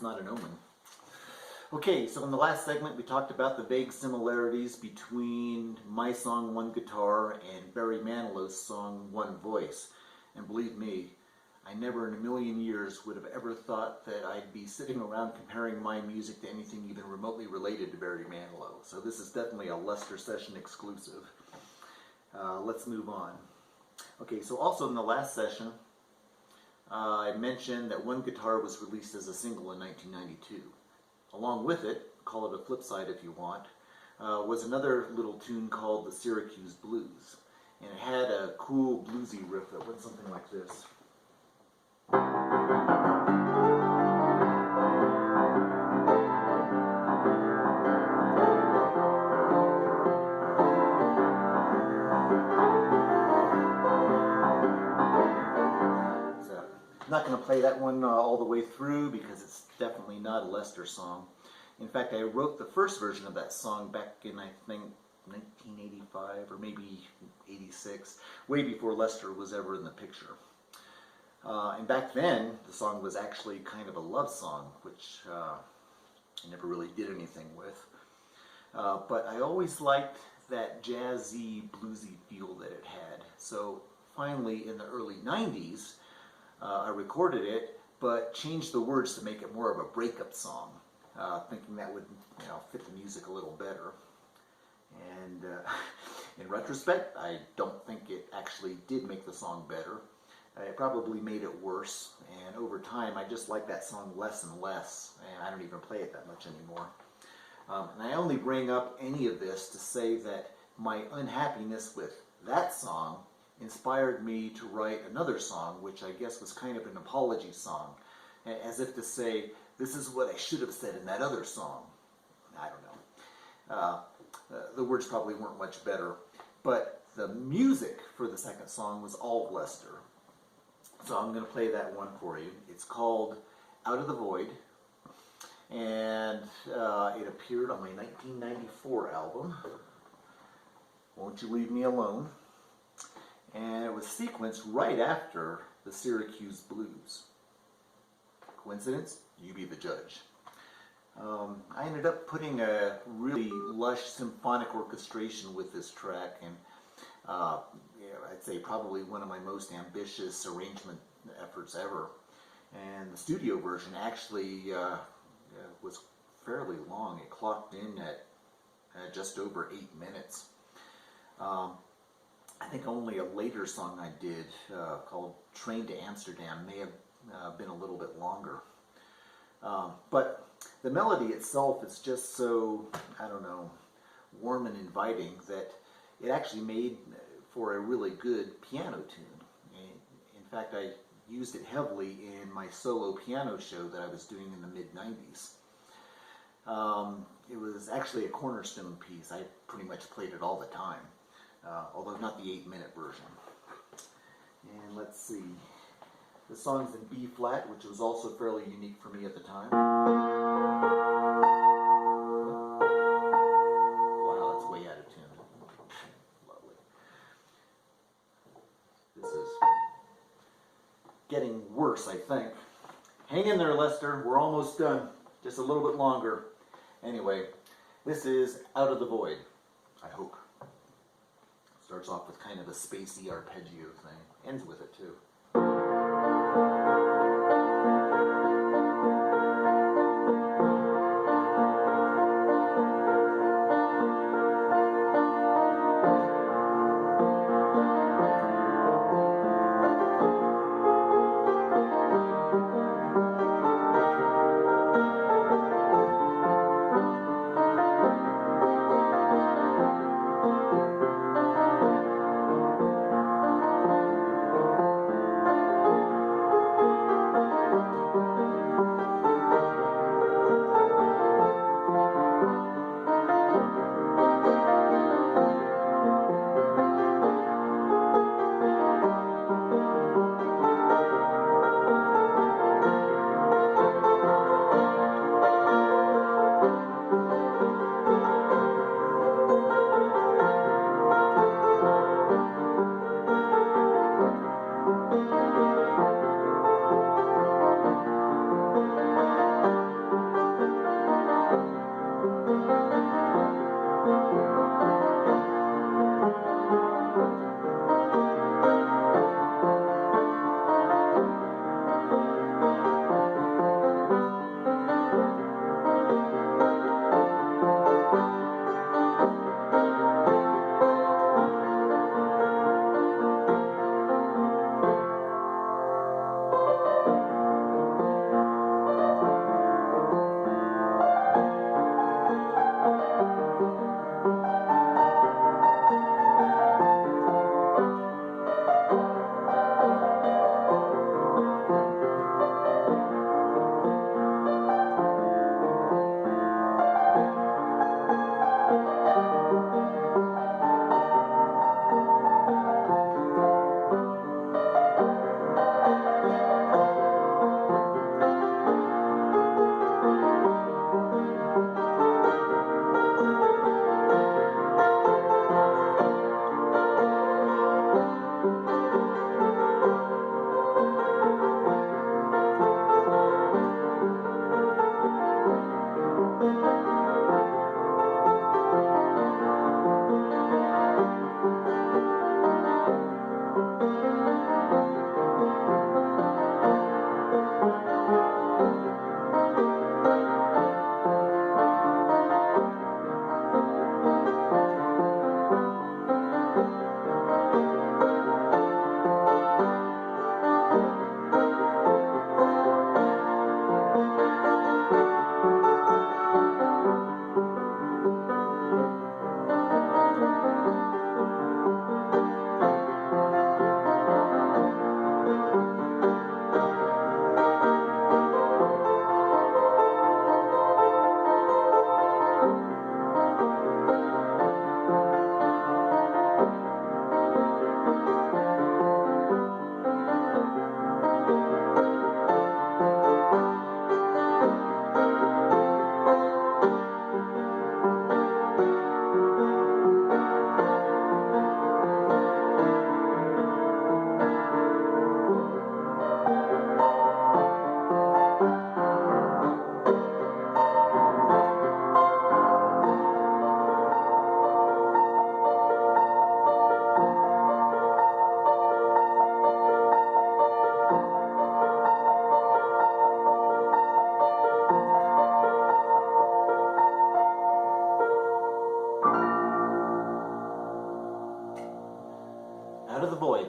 not an omen. Okay, so in the last segment we talked about the vague similarities between my song One Guitar and Barry Manilow's song One Voice. And believe me, I never in a million years would have ever thought that I'd be sitting around comparing my music to anything even remotely related to Barry Manilow. So this is definitely a Lester session exclusive. Let's move on. Okay, so also in the last session, I mentioned that One Guitar was released as a single in 1992. Along with it, call it a flip side if you want, was another little tune called the Syracuse Blues. And it had a cool bluesy riff that went something like this. I'm not going to play that one all the way through because it's definitely not a Lester song. In fact, I wrote the first version of that song back in, I think, 1985 or maybe 86, way before Lester was ever in the picture. And back then, the song was actually kind of a love song, which I never really did anything with. But I always liked that jazzy, bluesy feel that it had. So finally, in the early 90s, I recorded it, but changed the words to make it more of a breakup song, thinking that would, fit the music a little better. And in retrospect, I don't think it actually did make the song better. It probably made it worse, and over time I just like that song less and less, and I don't even play it that much anymore. And I only bring up any of this to say that my unhappiness with that song inspired me to write another song, which I guess was kind of an apology song, as if to say, this is what I should have said in that other song. I don't know. The words probably weren't much better, but the music for the second song was all Lester. So I'm going to play that one for you. It's called Out of the Void, and it appeared on my 1994 album, Won't You Leave Me Alone? And it was sequenced right after the Syracuse Blues. Coincidence? You be the judge. I ended up putting a really lush symphonic orchestration with this track, and I'd say probably one of my most ambitious arrangement efforts ever. And the studio version actually was fairly long. It clocked in at just over 8 minutes. I think only a later song I did called Train to Amsterdam may have been a little bit longer. But the melody itself is just so, I don't know, warm and inviting that it actually made for a really good piano tune. In fact, I used it heavily in my solo piano show that I was doing in the mid-90s. It was actually a cornerstone piece. I pretty much played it all the time. Although not the 8-minute version. And let's see, the song's in B flat, which was also fairly unique for me at the time. Wow, that's way out of tune. Lovely. This is getting worse, I think. Hang in there, Lester, we're almost done. Just a little bit longer. Anyway, this is Out of the Void, I hope. Starts off with kind of a spacey arpeggio thing. Ends with it too. Out of the void.